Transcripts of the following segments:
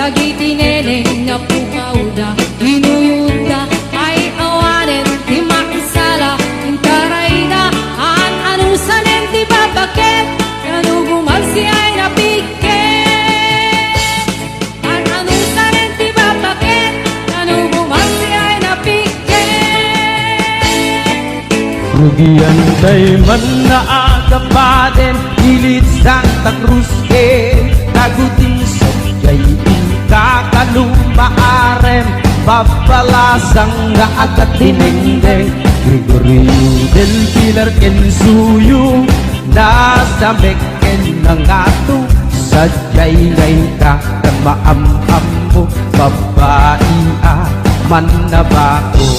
dagiti neneng nga pukauda inuyuda ay awanen di makisala intarayda an anusanen di babaket kanugumal si ay napiket an anusanen di babaket kanugumal si ay napiket Rugian day man na agapaden ilit Santa Cruz taguting sadyay kakalumaarem papalasang nga agatinengdeng Gregorio del Pilar Kensuyo nasa mekken na nga to sadyay ngay kakamaamam mo babae manabako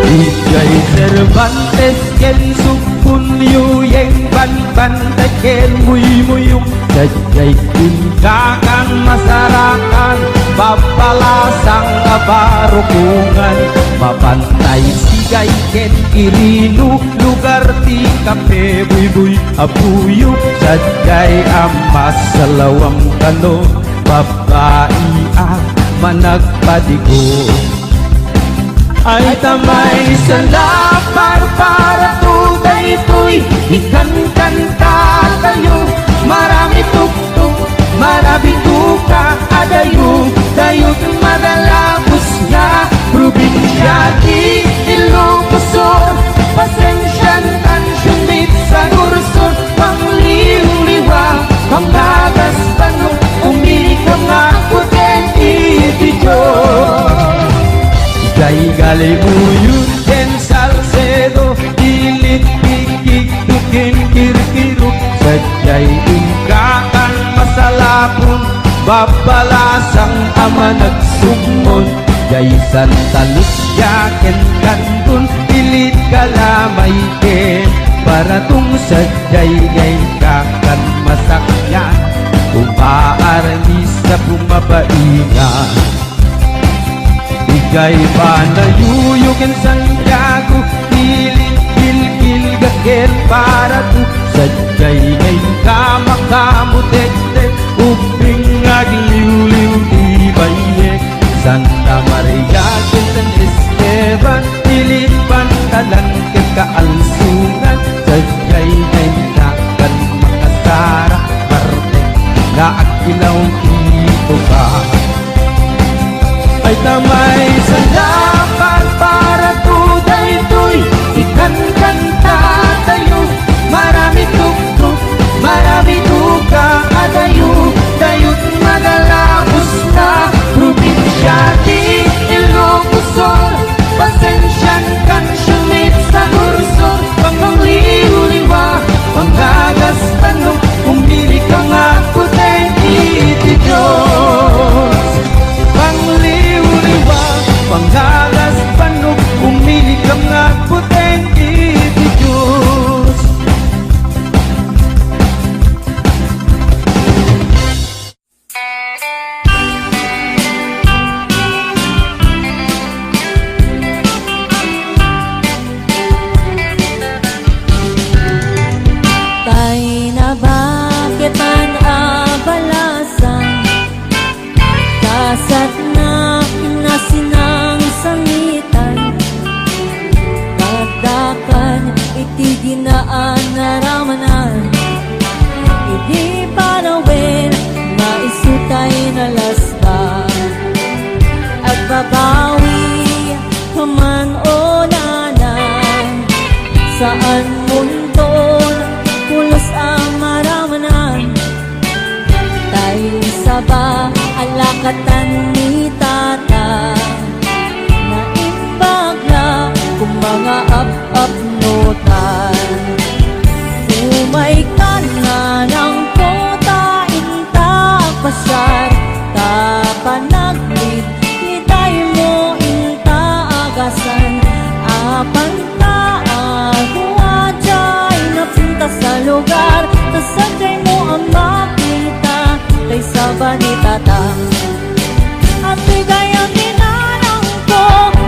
Ijay Cervantes ken supunyo yeng ban ken muyong sadyay kakang masarakan papalasang kabarukungan mapantay sigay ken irino lugar ti kape buy apuyo sadyay amas salawang kano babae managpadigo ay tamay sa lapar para tuday ito'y ikan-kanta tayo marami tuktok, marami tuka adayo dayot madalapos nga probinsya di Ilocosur pasensyan tansyon sa Gursor pangliw-liwa panglagas tanong umili ka nga kuten itidyo Jai Galimuyon den Salcedo ilit pikik tukin kirkiro sadyay ingkakan masalapon babalasang ama nagsumon Jai Santa Lucia ken kantun ilit kalamay ken para tung sadyay ingkakan masakyan umaarnis sa pumabaingan Igay panayuyukin Santiago Pilit kilkil gakel para tu sadyay ngay kamakamutek-tek uping agliw-liw di bayek Santa Maria ken San Esteban Pilit pantalan ken kaalsungan sadyay ngay nakan makasara martek na akilaw ito ka ay tamay sa dapat para tuday ito'y ikan-kanta tayo marami tuktok, marami tuka adayo dayot magalapos na probinsya di Ilocosur pasensyan kansyonit sa Gursor pangliw-liwa panggagas tanong umili ka nga kuten itidiyos panggagas panog umili ka nga puteng iti Diyos Tay na bakit ang abalasan kasat na inasinang sangitan Tagdakan iti ginaan naramanan Idi panawin maisutay na lasta At babawi kaman o nanan Saan muntol pulos ang maramanan Tayo saba alakatan ni tata naimbag na kung mga up-up-notan umay ka na ng kota intak pasar tapanaglit itay mo inta agasan apan taaguadjay napunta sa lugar tasagay mo ang makita kay saba ni tata at bigayang ninanang ko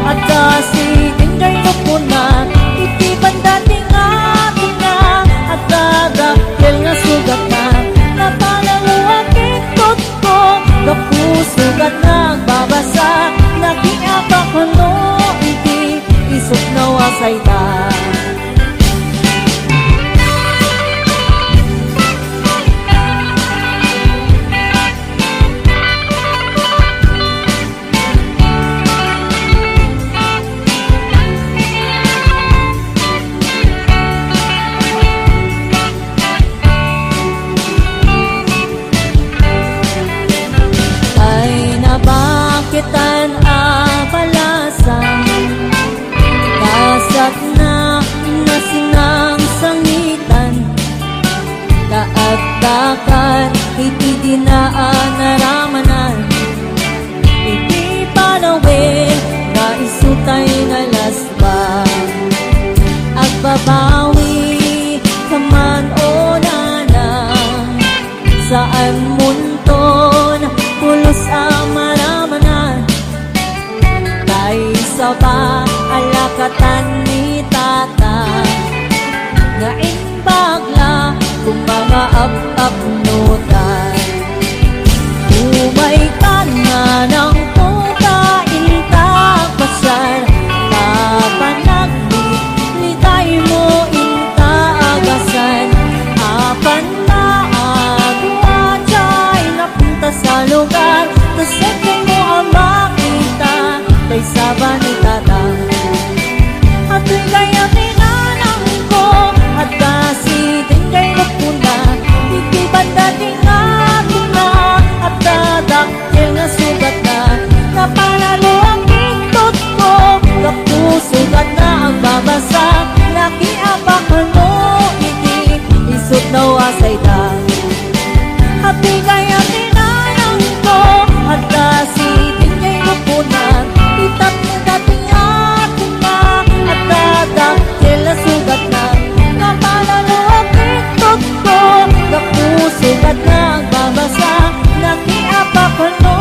at kasi tingay mo po na iti banda tinga at dada kel nga sugat na napalanguakit ko saba alakatan ni tata nga inbagla kung mga ap-apnutan umay ka na ng pukain takpasan kapanagdi litay mo inta agasan apan na agwa chay napunta sa lugar tasakay mo ang makita kay saba ni tata at kaya tinanang ko at kasi din kay napuna hindi ba dating atin na at dadakil na sugat na napanalo ang pintot ko kapusugat na ang babasa laki apakan mo iti isot na wasay da at kaya tinanang ko at kasi din kay napuna itap na dating atin na at dadakil na sugat na napanalo ang pintot ko kapusugat na ang babasa nakiapakan mo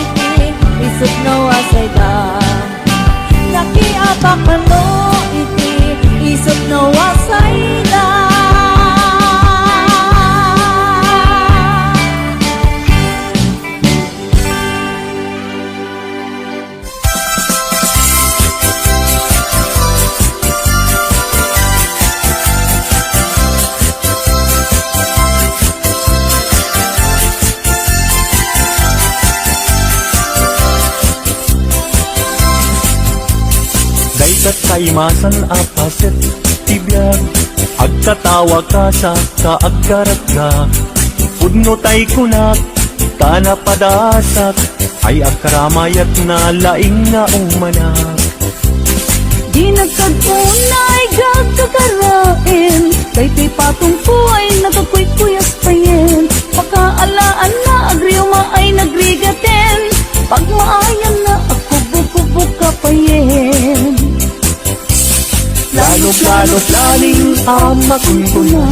iti isot na wasay da nakiapakan mo iti isot na wasay da Daytat kaimasan apaset tibiyag agkatawa ka sa kaagkarat ka pudno tay kunak tana padasak ay agkaramayat na laing na umanak Di nagkadunay gagkakarain Kay patungpo ay nagkakuy-kuyas payen Pakaalaan na agriuma ay nagrigaten Pag maayan na agkubuk-kubuk ka payen Lalo-lalo't laling ama kunkuna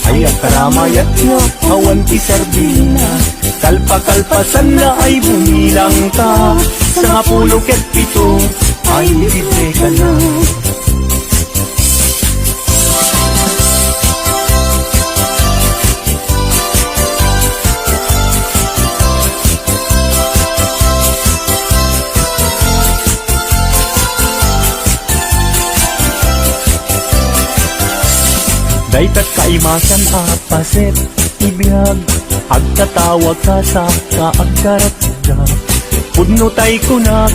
ay agkaramayat na awan ti sardina Kalpa-kalpasan na ay bumilang ka sa 17 ay libre ka na. Daytat kaimasan apaset ibiyag agtatawag ka sa kaagkarat ka pudno tay kunak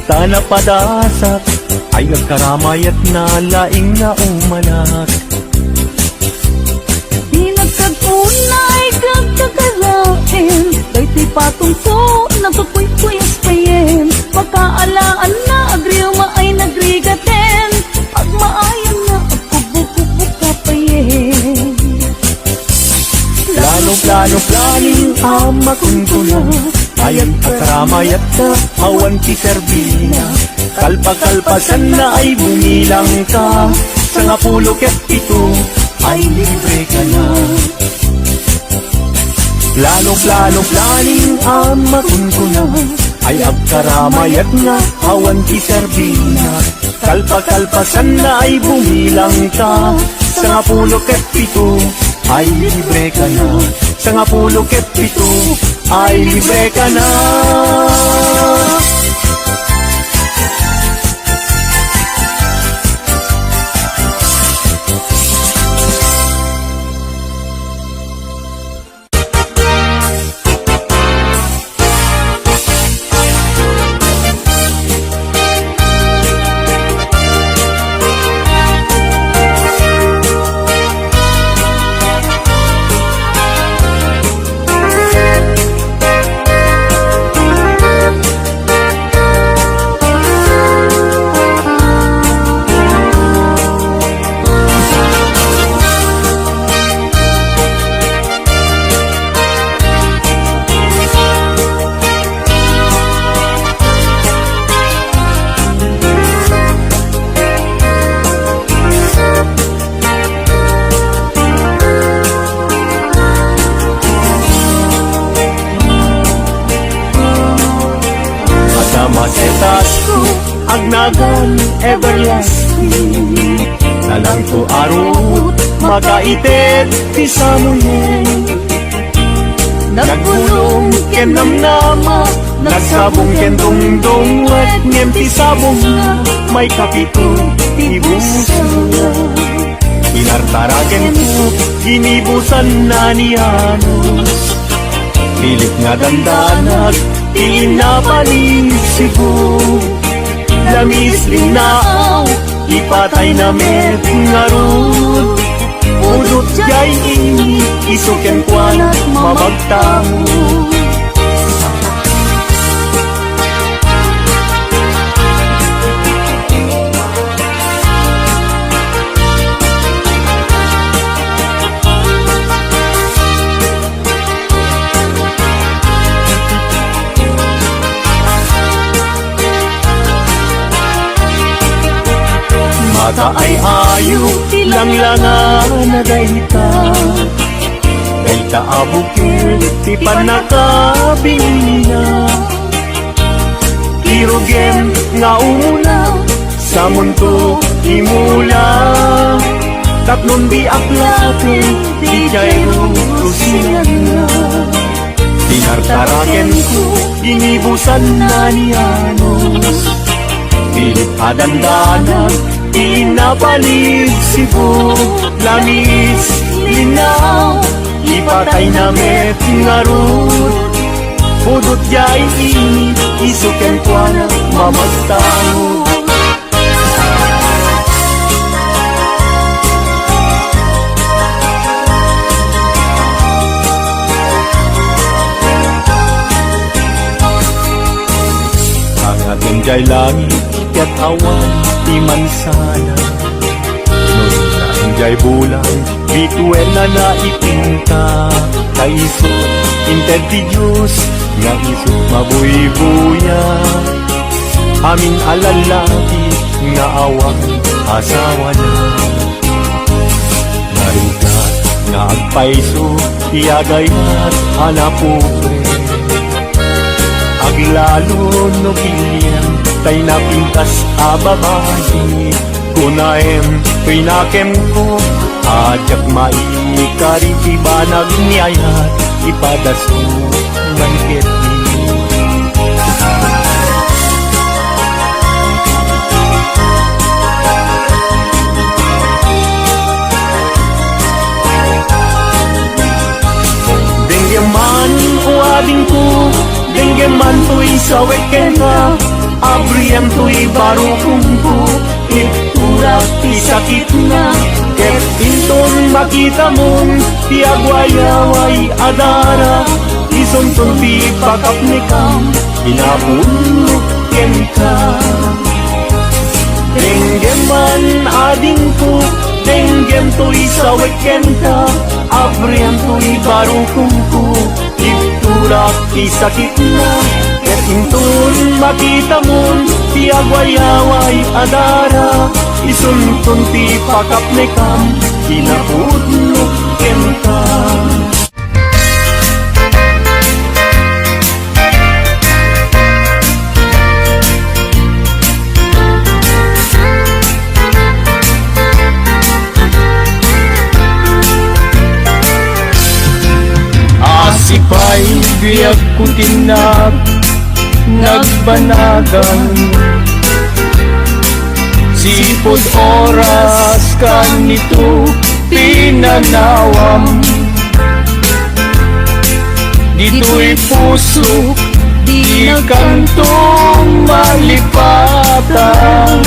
tana padasak ay agkaramayat na laing na umanak Di nagkadunay gagkakarain Kay patungpo nagkakuy-kuyas payen Pakaalaan na agriuma ay nagrigaten Pag maayan na agkubuk-kubuk ka payen Plano-plano planing ama kunkuna ay agkaramayat na awan ti serbina Kalpa-kalpasan na ay bumilang ka sa 17 ay libre ka na Plano-plano planing ama kunkuna ay agkaramayat na awan ti serbina Kalpa-kalpasan na ay bumilang ka sa 17 ay libre ka na sa 17 ay libre ka na nagnagan everlasting. Nalang to arot, makaitet ti Samuel. Nagbulong ken namnama, nagsabong ken dungdong, wet ngem ti sabong na, may kapito ti busa. Inartaraken ko, ginibusan na ni Anos. Pilit nga dandanag, pinapalisigo. Lamis linaaw, ipatay na met nga rod. Udot jay ini, isuken kwanat mamagtao. Mata ay ayo, lang-langan na dayta. Dayta abukir, ti panakabing na. Kirugem nga umula, sa mundo imula. Tatlong di aklatin, di jayro rusinan na. Tinartaraken ko, ginibusan na ni Anos. Pilit adandanan, pinapalisigo. Langis, linaw, ipatay na met nga rod. Budot jay ini, isuken kwa na mamagtao. Ang ating jay langit, kat awan, di mansana. Nung naanjay bulan, bituel na naipinta. Kaisot, inted ti Diyos, nga isot mabuy-buya. Amin alalaki, nga awang asawa na. Narigat, nga agpaiso, iagayat, hanapupre. Aglalo no kilyan, tay napintas ababayi. Kunaem, pinakem ko, ajak maikari ibanag niyayat, ipadaso mangket ni. Dengyaman o ading ko, dengyaman to'y sawet kena, abriam to'y barukong ko, iturak ti sakit na. Ket inton makita mong tiagwayaway adara, isonton ti bakap ni kam, inapunok ken ka. Dengyaman ading ko, denggem to'y sawet ken ka, abriam to'y barukong ko, iturak ti sakit na. Ket inton makita mong tiagwayaway adara, isunton ti pakap ni kam, kinapudnok ken ka. Asipay biyak kutinag, nagbanagan. Sipod oras kanito pinanawam. Dito'y puso, di kantong malipatan.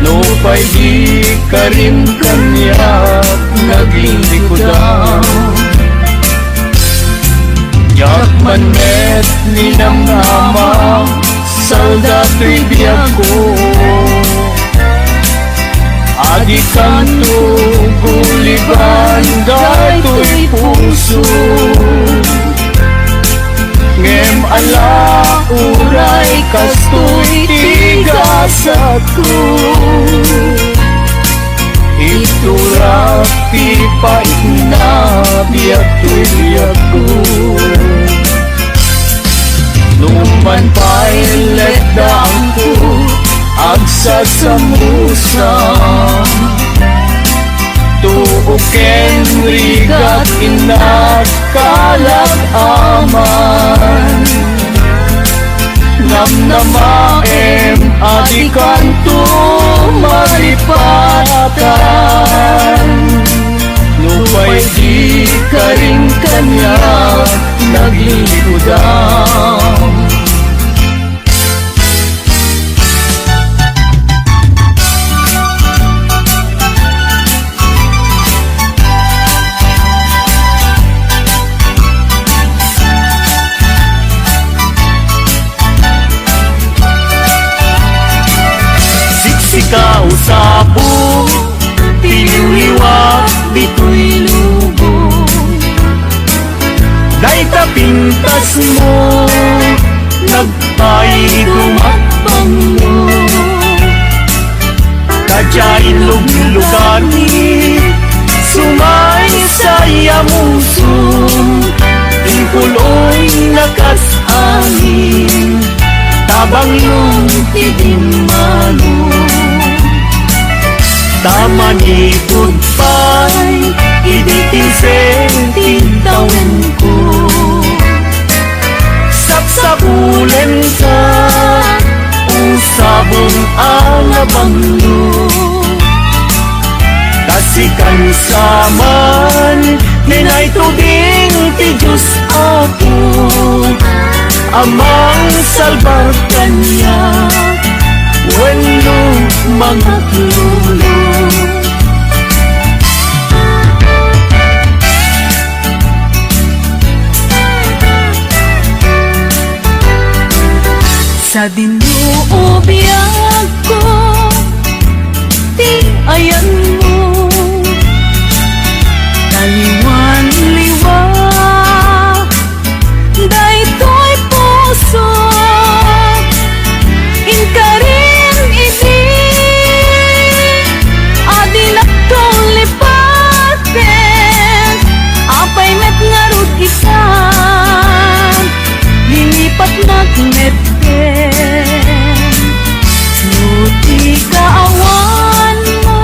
Lupay di karim kanyak naging likodan. Yakman met ninamnama, saldato'y biyag ko. Adi kanto guliban, dato'y puso. Ngem ala uray, kasto'y tigasat ko. Iturak pipait na, biyag to'y biyag ko. Numan pa'y letdaan ko, Buken rigat inakalag aman Namnamaem adikan tu maripatan Lupay di ka rin kanya naglilikudan Siksika usabo Tiliwiwa bito'y lubong Dahil kapintas mo Nagpaidumakbang mo Kadya'y luglugani Sumay sa yamusong Tingkuloy nakasangin Tabang yung tidimano Tama ni goodbye Iditinsen tintawin ko Sapsapulen ka Usabong alabang mo Kasikan saman Ninay tuding ti Diyos ako Amang salbar kanya Walo mga tulo Sa dinuubiyag ko Di ayan mo Taliwan-liwa Daytoy puso Inkarin iti Adinakong lipaten Apay met ngarut ikan Lilipat nagnet Suti kaawan mo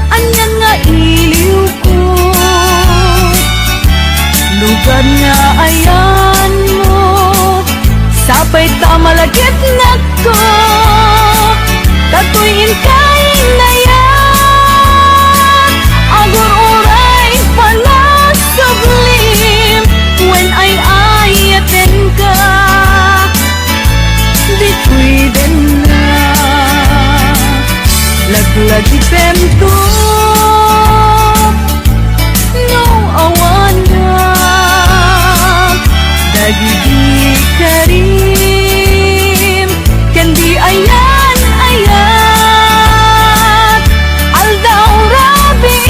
Anyan nga iliw ko Lugar nga ayan mo Sapay tamalagit na ko Tatuyin kain na yan Agur oray pala sublim When ay ayaten ka Di kuiden na Laglag ipento No awan na Dagigi karim Kandi ayan ayan Aldaw rabi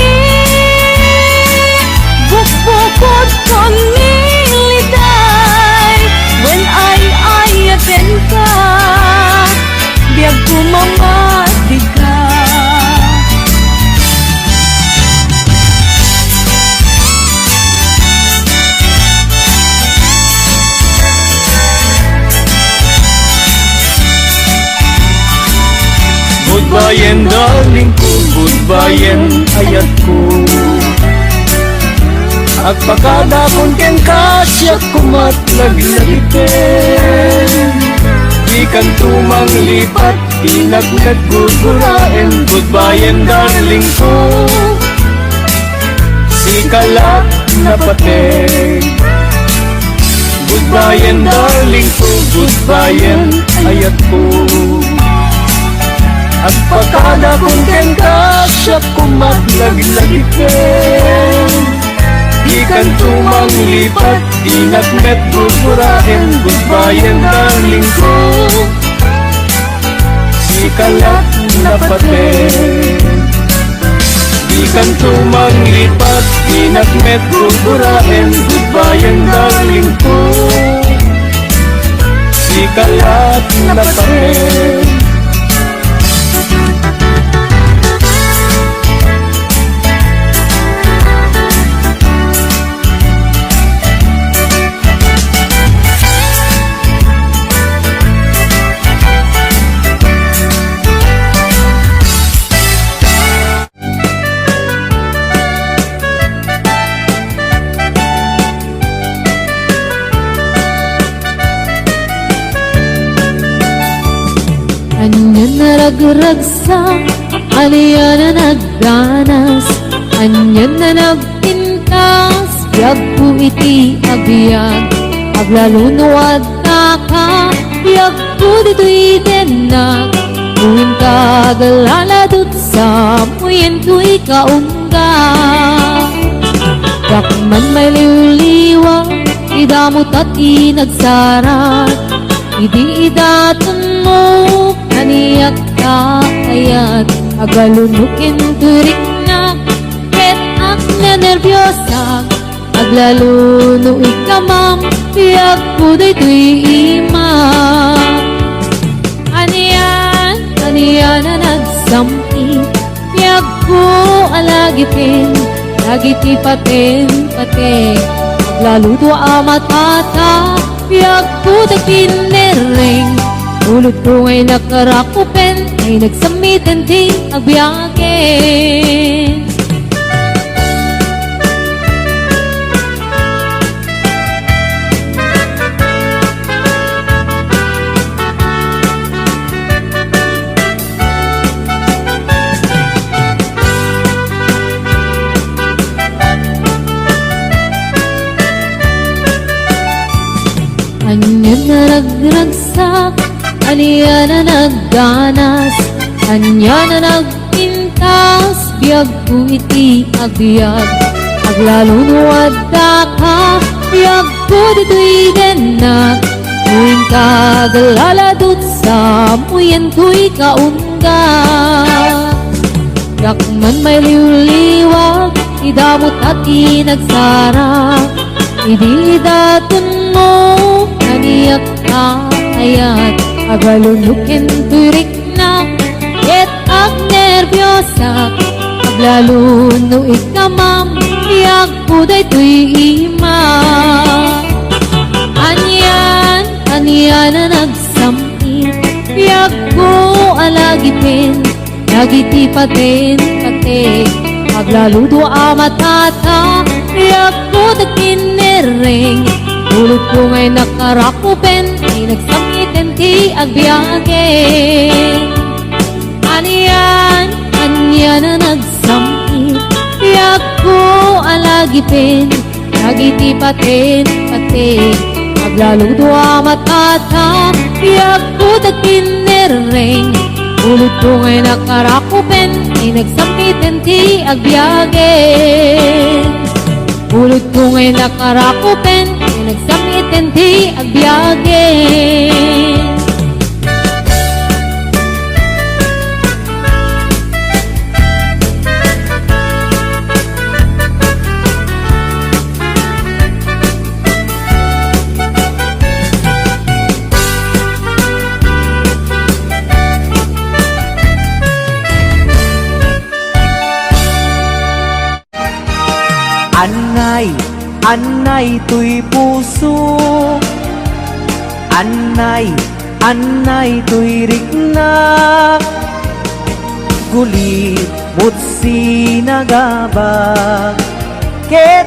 Bukbukod kon niliday When ay ayaten ka Biag kumamati ka Goodbye darling ko, goodbye ayat ko At pagkadakon ken kasyak kumat laglagitin Ikan tumang lipat, inagnet gugurain Goodbye darling ko Si kalat na pating Goodbye darling ko, goodbye ayat ko At pagkada kong kenta siya kumaglaglagitin Ikan tumang lipat, inat met gugurain Goodbye darling ko Si kalat na patin Ikan tumang lipat, inat met gugurain Goodbye darling ko Si kalat na patin Anya naragragsak, anya na nagdanas, anya na nagpintas, biyag po iti agbyag, aglalunuad na ka, biyag po dito'y denak, tuwin ka galaladot sa muyen to'y kaungga. Dakman may liwliwang, idamot at inagsarat, idi idaton mo, kaniyak ka kayat, agalunukin turik na, ket ak na nervyosa, aglaluno ikamam, piyak po dito'y ima. Aniyan na nagsampi, piyak po alagipin, lagiti paten, aglaluto amatata, piyak po dagpinereng, ulot ko ngay nakarakupen, ay nagsamitan di agbiyakin. Anya na nagragsak, anya na nagdanas, anya na nagpintas, biyag po iti agbyag, aglalunuad da ka, biyag po dito'y denak, tuwin ka galaladot sa muyen to'y kaungga. Dakman may liwliwag, idamot at inagsara, idi daton mo, kaniyak ka ayat, agalunukin turik na, ket ak nervyosa, aglaluno ikamam, iyak po dayto'y ima. Aniyan na nagsampi, iyak po alagipin, lagiti paten, aglaludo amatata, iyak po dagpinereng, ulot ko ngay nakarakupen, ay nagsamitan ti agbyagin. Anya na nagsampi, piyak ko alagipin, lagiti paten, aglaludo amatata, piyak ko dagpinereng, ulot ko ngay nakarakupen, ay nagsamitan ti agbyagin. Ulot ko ngay nakarakupen, ay nagsamitan ti agbyagin. Anay to'y puso, anay to'y rikna, gulit mo't sinagabag, ket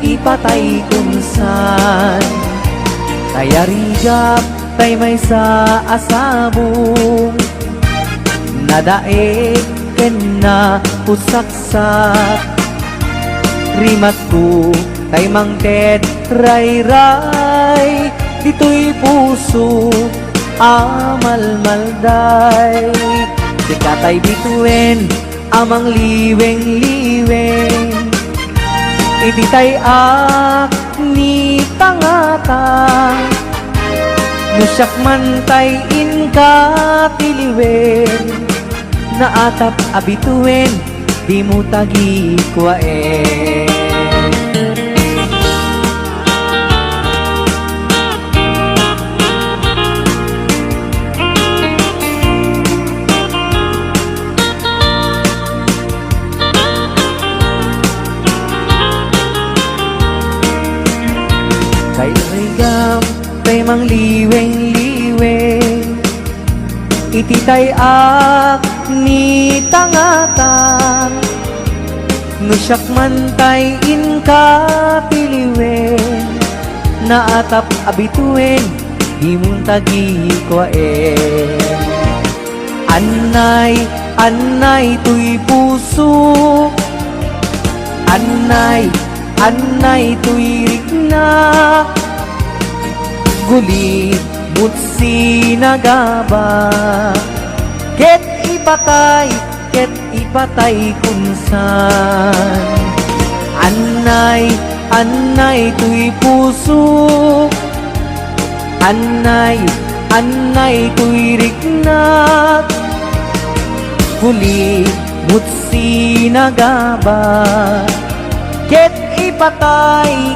ipatay kunsan, tayarigap tay may sa asabong, nadaig ken na pusaksak, rimat ko tay mangted ray-ray, dito'y puso amalmalday, di katay bituin amang liweng-liweng, iti tay ni tangata, nusyak man tay inka tiliwen, naatap abituin, di mo tagi kwaen. Kay rigam, tay mang liweng-liweng, iti tay ni tangatan, nusyak man tay inka piliwen, naatap abituin, himong tagi Anay tuy puso, Anay tuy rigna, Gulit mutsi nagaba, Ket ipatay kunsan. Anay tuy puso, Anay tuy rigna, Gulit mutsi nagaba, Ket ipatay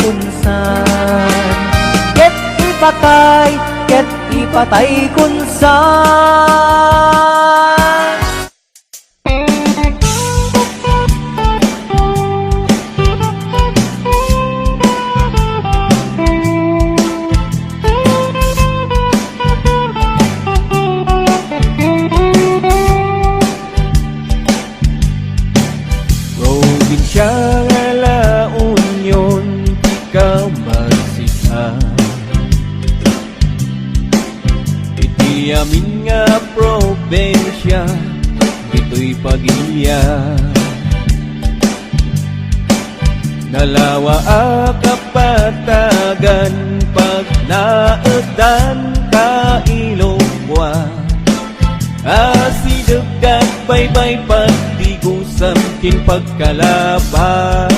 kunsan. Ket ipatay kunsan. Probinsya nga La Union, ikaw magsita. Iti amin nga probensya, ito'y pagilya. Nalawa a kapatagan, pag naedan ka Ilongwa. Asidagkat baybay patigusam kin pagkalaban.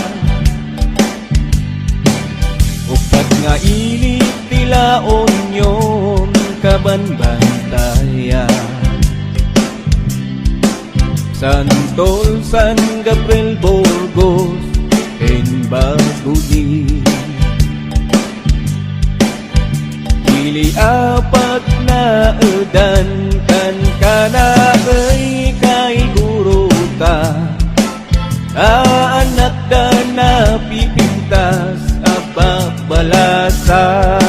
Upat nga ilit tila Union, kabanbantaya. Santol, San Gabriel, Burgos, en Bagudi. Dili apat na edan, kan kanay kay guruta. Anak da na pipintas, ababalasa.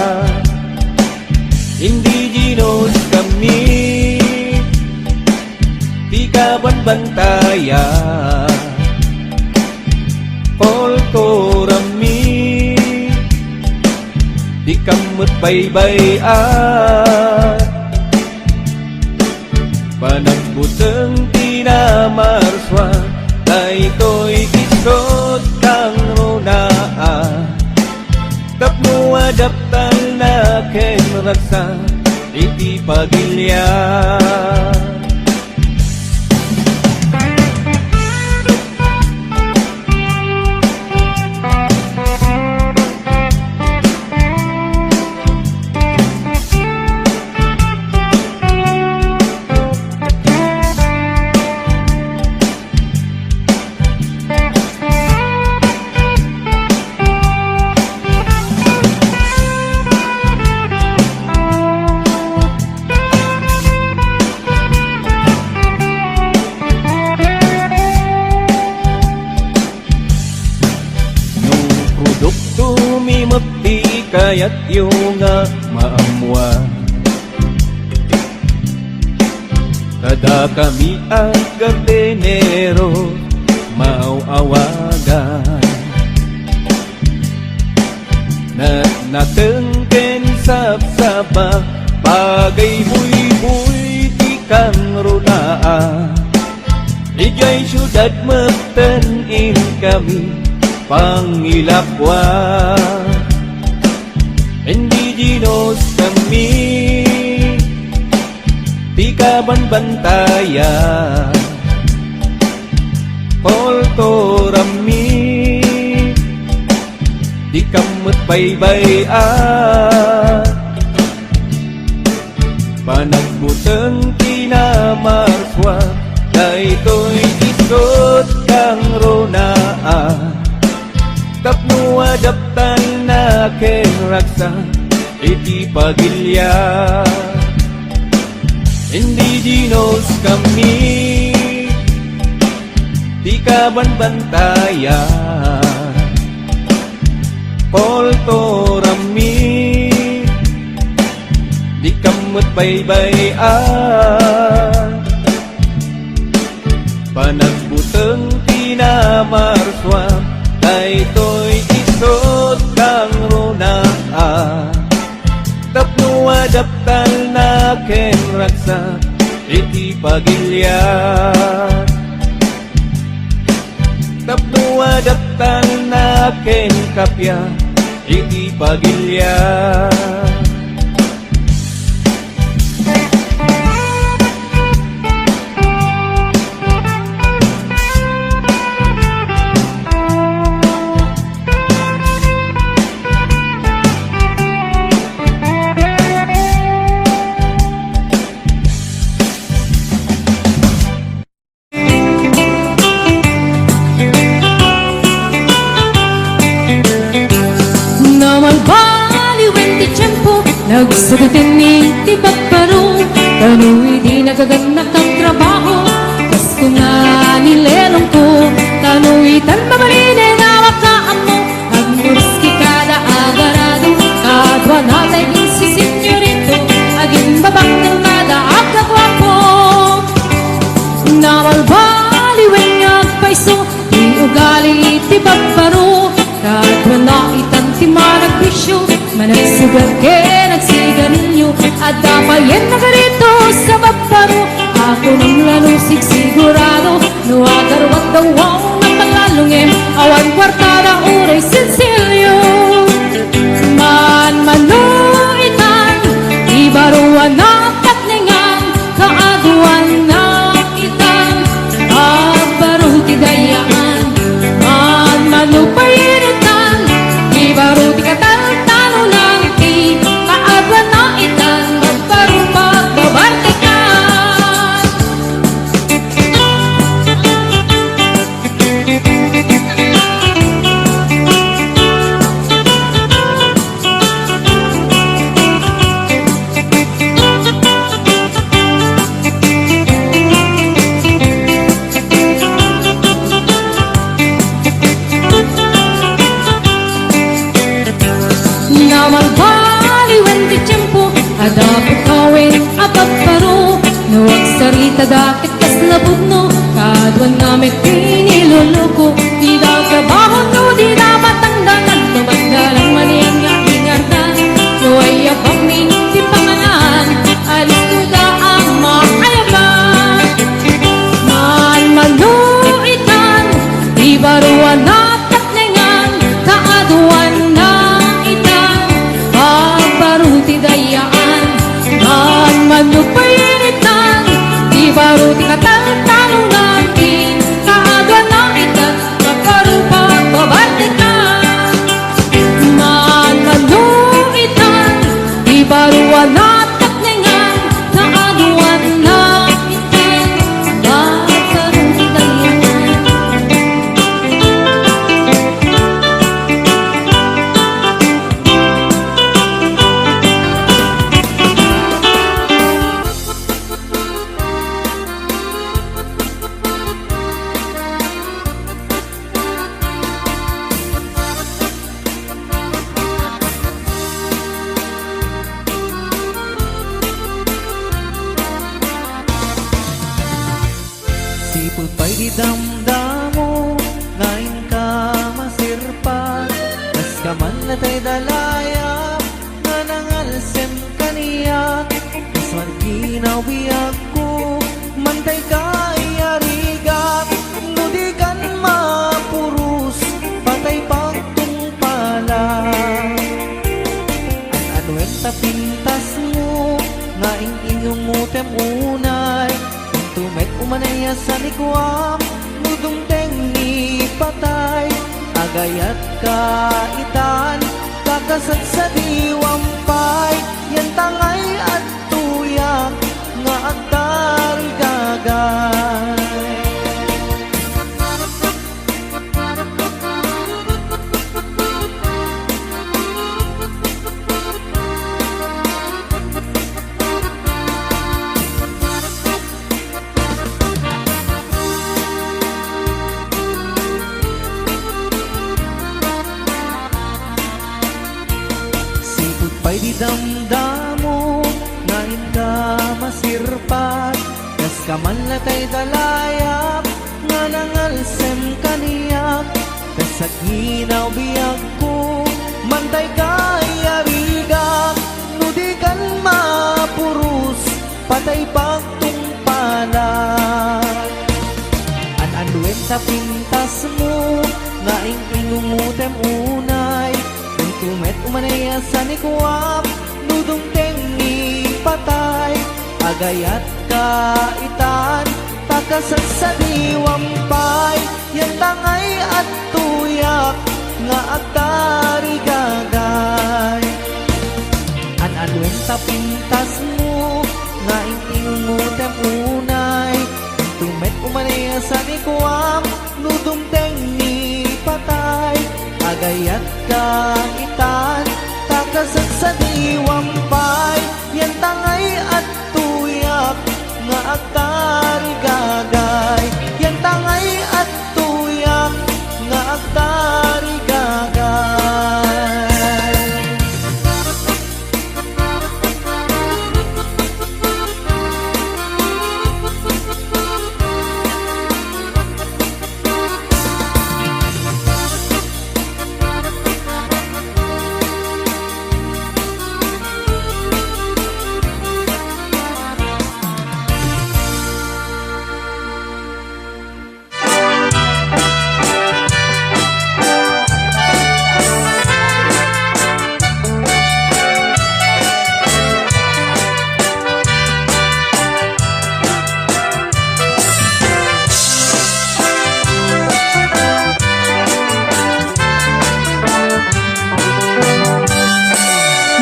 Indigenos kami, di kabanbantaya. Poltorami, di kamot baybay-at. Panagbuteng tinamarswa, daytoy isot kang runaa. Tapno adaptal na ken raksa, iti pagilya. Tumimapti kaya't yung maamwa. Kada kami ang gardenero, mauawagan. Natengken sapsapa, pagay buy-buy ti kang runaa. Ijay syudad magtanin kami, pangilapwa. Indigenos kami, di kabanbantaya. Poltorami, di kamot baybay-at. Panagbuteng tinamarswa, daytoy isot kang runaa. Tapno adaptan na ken raksa, iti pagilya. Indigenos kami, di kabanbantaya. Poltorami, di kamot baybay-at. Panagbuteng tinamarswa, daytoy isot kang runaa. ken ragsak iti pagilya. Tapno adaptan na ken kapya iti pagilya. Naman baliwen ti tiyempo, nagsagutin ni ti pagparo. Tano'y di nagaganak ang trabaho, kasto nga nilelong ko. Tano'y tan mabalinin na wakaan mo, ang murski kada agarado. Kadwa natay kin si senyorito, aging babak ng nada at kakwapo. Naman baliwen nga paiso, di ugali ti pagparo. Kadwa na itan ti managbisyo, managsugar ke nagsigarilyo. At dapayan na garito sa pagparo, ako nang lalusig sigurado. Nuagarwat daw ang nakalalungin, awan kwartada uray sensilyo. Man manuitan, ibaruan na patningan, kaaguan na itan, agbaro ti dayaan. Man manupayinitan, ibaru ti katal-talo lang ti, kaaguan na itan, magbaro pagbabartikan. Naman baliwen ti tiyempo, adapot kawin apagparo. Nuwag sarita dakit kas labudno, kadwan nga may piniluluko. Di daw trabaho no, di na matangdanan, tumagdalang maniyan nga ingardan. Nuway apag ning ti panganan, alis ko da ang makayaban. Man manuitan, di baruan na tatningan, kaaduan na itan, agbaruti dayaan. Man manupayinitan, di baruti katal-talong natin, kaaduan na itan, magkarupag babartikan. Man manuitan, di baruan na tatningan, kaaduan na itan, magkaruti dayaan. Sipul pa'y di damdamo, ngayon ka masirpa. Kas ka man na tayo dalaya, nga nangalsem kaniya. Kas man ginawiyag ko, mantay ka iarigat. Nudigan mapurus, patay pagtungpala. Ano yung tapintas mo, nga inyong mutem unay. Tumet umanaya sa likwam, nudong tengi patay. Agayat ka itan, kakasat sa diwampay. Yan tangay at tuyak, nga agtari gagay. Pa'y di damdamo, ngayon ka masirpat. Kas ka man latay dalayap, nga nangalsem kaniyak. Kas at hinaw biyag ko, mantay ka iarigak. Nudigan mapurus, umanaya sa nikuwap, nudong tengi patay, agayat kaitan, takasag sa diwampay, yan tangay at tuyak, nga agtari gagay. An-anwen tapintas mo, nga inging mo temunay, tumet umanaya sa nikuwap, nudong tengi patay, agayat kaitan, takasag sa diwampay, yan tangay at tuyak, nga agtari gagay. Yan tangay at tuyak, nga agtari gagay.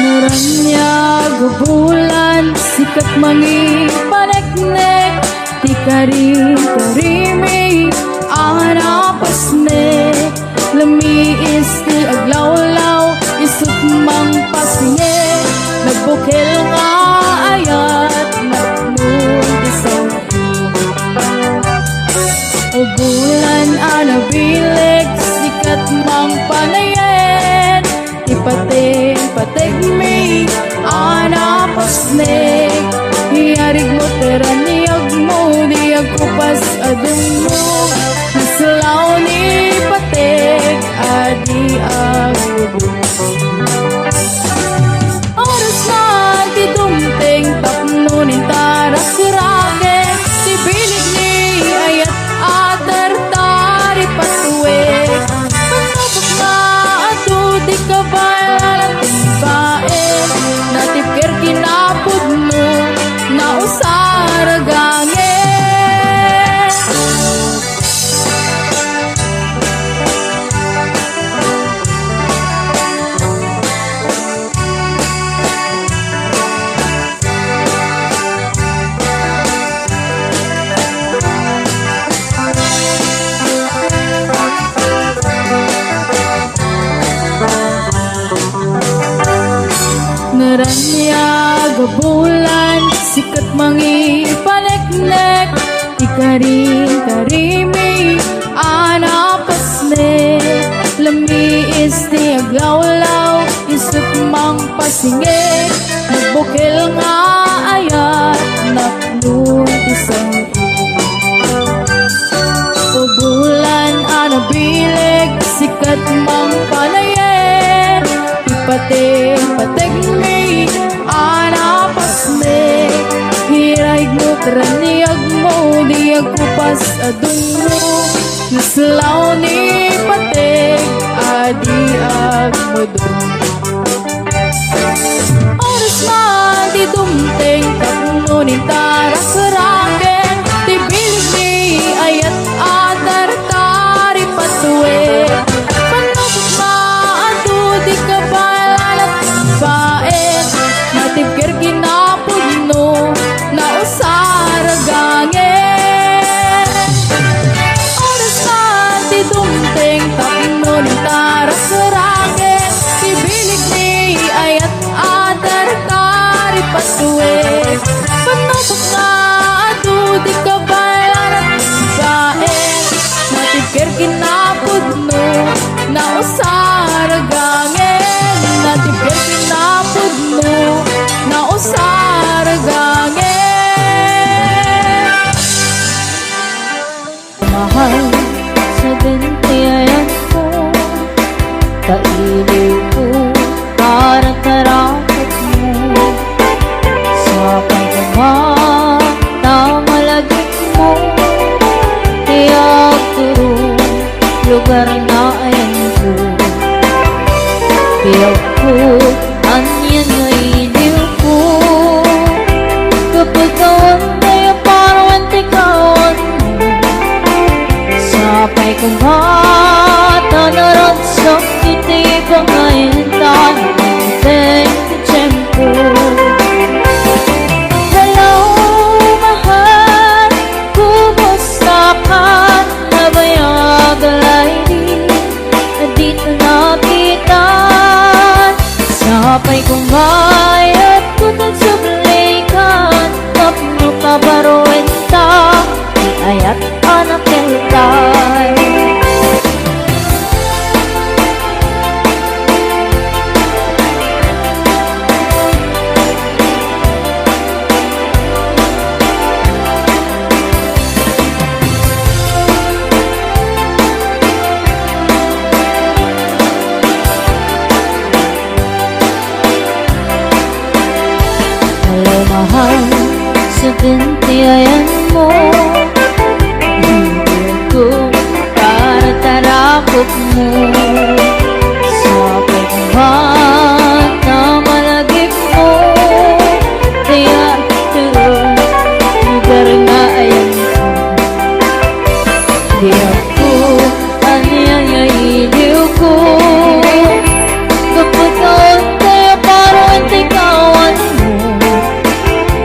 Naranyag bulan, sikat mangi paneknek, ti karim-karimi, anapasne, lamiis ti aglawlaw, isut mang pasinge, nagbukil nga ayat, natnun isang o bulan anabilig, sikat mang panayen, ipating-patig mi, anapasnek, hiyarig mo teraniyag mo, diyag kupas adun mo, naslaw ni patig, adi agudun. Oras na ti dumting, tapnunin taras raket, ti bilig ni ayat atar-tari patuwek, panabok na ato di kabalan bae, natipker kinapod mo, na usaragange. Naranyag bulan, sikat mangi paneknek, ikaring-karimi, anapasne, lamiis ti aglawlaw, isut mang pasinge, nagbukil nga ayat, napnun isang o bulan anabilig, sikat mang panayen, ipating-patig mi, anapasne, hiraig mo teraniyag mo, diyag kupas adun mo, naslaw ni patig, adi agmudun. Oras man di dumting, tapnunin taras raken, ti bilig ni ayat atar-tari patuwek, panabok na ato di kabalan at baet, natipker kinapod no, na usaragangen. Oras na ti dumting, tapnunin taras raken, ti bilig ni ayat atar-tari patuwek, panabok na ato di kabalan at baet, natipker kinapod no, na usaragangen, natipker kinapod no, na usaragangen. Mahal sa dintiyan ko, kailiw ko, parang karakot mo, sa pagmamahal na malaging dating tiyempo. Hello, mahal, kumusta ka? Nabayagalay di, dito na kita. Sapay kumayat kutang sublikan, tapno ka baruenta, ayat anak kelitay. Hello, mahal, sa bintiyayan mo, hintay ko para tarakot mo. Sapay kumat na malagip mo, kaya ito lugar na ayan ko. Di ako anyayayiliw ko, kapag tayo parang tikawan mo.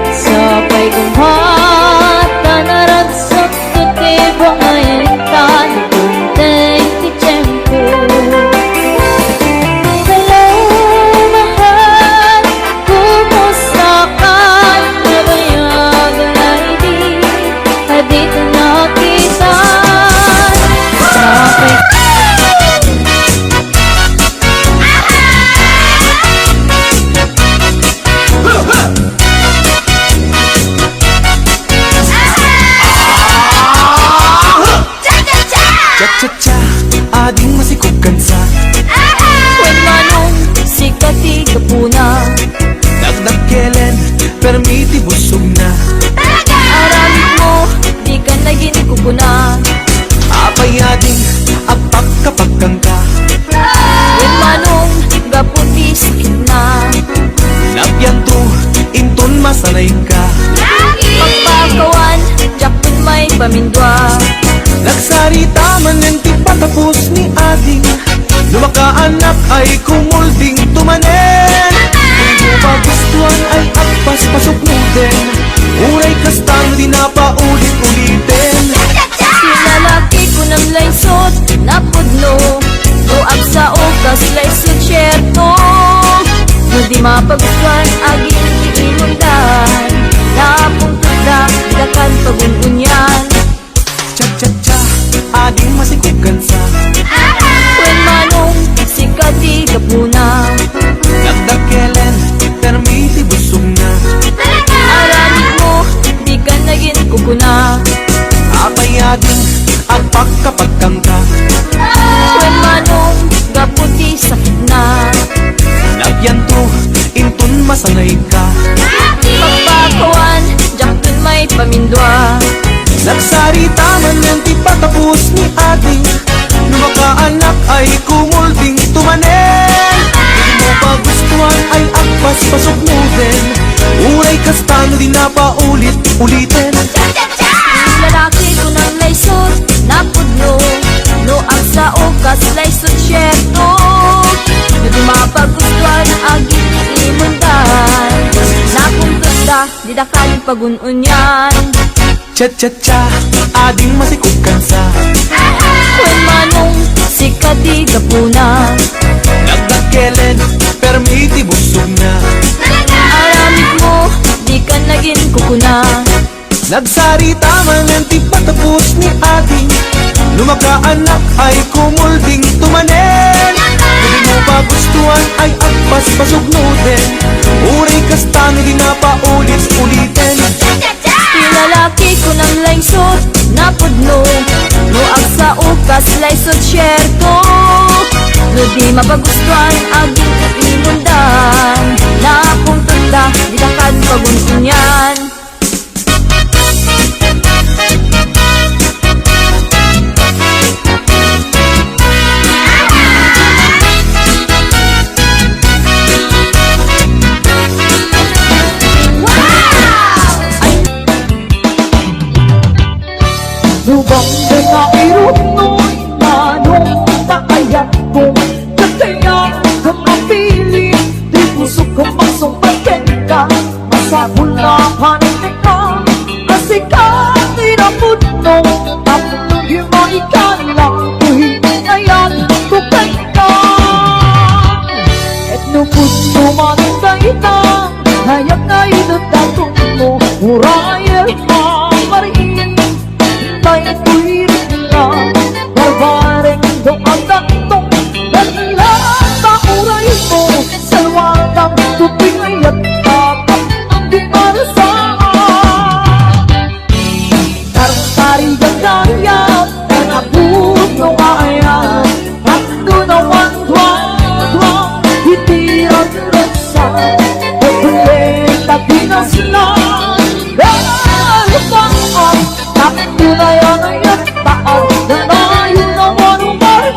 Sapay kumat na naragsak tutibang ayan tan kuntay ti tiyempo. Hello, mahal, kumusta ka? Nabayagalay di, dito na kita. Sapay Cha-cha-cha, ading masikog kansa. When manong sikati kapuna, Dagdag kelen, permiti busog na. aramid mo, di ka naging kukuna. Apay ading, apak kapag kangka. When manong gaputi sakit na, Napyan to, inton masanay ka. pagpakawan, jakpin may pamindwa. Nagsarita man ng ti patapos ni ading, lumakaanak ay kumulding tumanen. Kung magustuhan ay agpas pasok mo din, uray kastang di na paulit-ulitin. Sinalaki ko ng laysot, napudno, uag sa okas laysot syerto. No di mapagustuhan, aging iinundan, napungtod na, dakan pagungunyan. Cha-cha-cha, ading masikog kansa. When manong sikati kapuna, Dagdag kelen, permiti busog na. aramid mo, di ka naging kukuna. Apay ading, apak kapag kangka. When manong gaputi sakit na, Napyan to, inton masanay ka. pagpakawan, jakpin may pamindwa. Nagsarita man ng ti patapos ni ading, lumakaanak ay kumulding tumanen. Hindi mo pagustuhan ay agpas pasok mo din, uray kastano di na paulit-ulitin. Lalaki ko ng laysot, napudno, no ang sa okas laysot syerto. No di mapagustuhan, aging imundan, napuntod na, di dakan pagununyan. Cha-cha-cha, ading masikog kansa. When manong sikati kapuna, Dagdag kelen, permiti busog na. aramid mo, di ka naging kukuna. Nagsarita man ng ti patapos ni ading, lumakaanak ay kumulding tumanen. Hindi mo pagustuhan ay agpas pasog mo din, uray kastano di na paulit-ulitin. Lalaki ko ng laysot, napudno, luag sa ukas laysot syerto. No di mapagustuhan, aging imundan, napuntod na, di dakan pagungunyan. Lubang nakairot no'y manong takayat kong katiyak ang api kung magsumbatin ka, masapul na panin ka, kasi ka tinapod mo, tapos yung mga ikala, kuhinayan, tukan ka. Et nupod mo manintay-ta, hayag na inutatong mo, urayat mamarin, tayo tuwirin na, barbareng doon-datong, dahilan sa uray mo, salwakang tuping ayat kapag di marasaan. Tarang-tarigang gayat, tanapot ng ayat, at nunawan duwag-duwag, hitiran-rasan, pagkulita pinaslan, lalapaan, nakunayan ayat taas, nanayon na wanumarpan.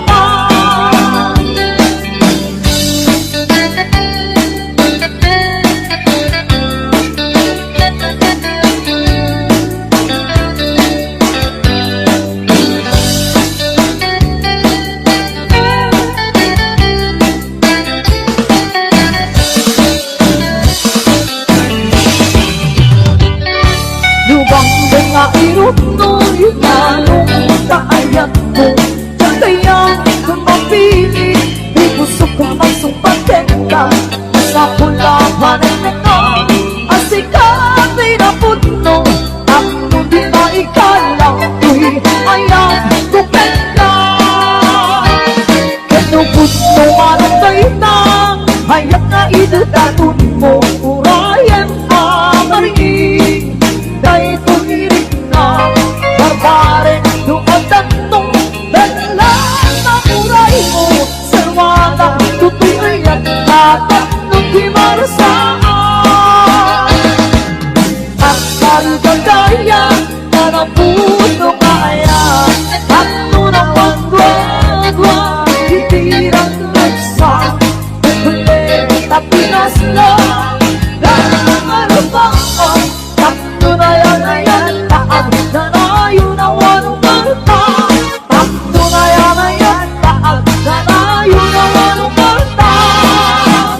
Lubang nga irutoy, lalong kaayat mo, diyan kaya kung mapili, di gusto kong magsumpatin ka, sa pula panin ka, asikat ay napudno, ako di na ikala, uy, ayaw, tupen ka. Kanupod mo anong kaitang, hayag na idudatun mo,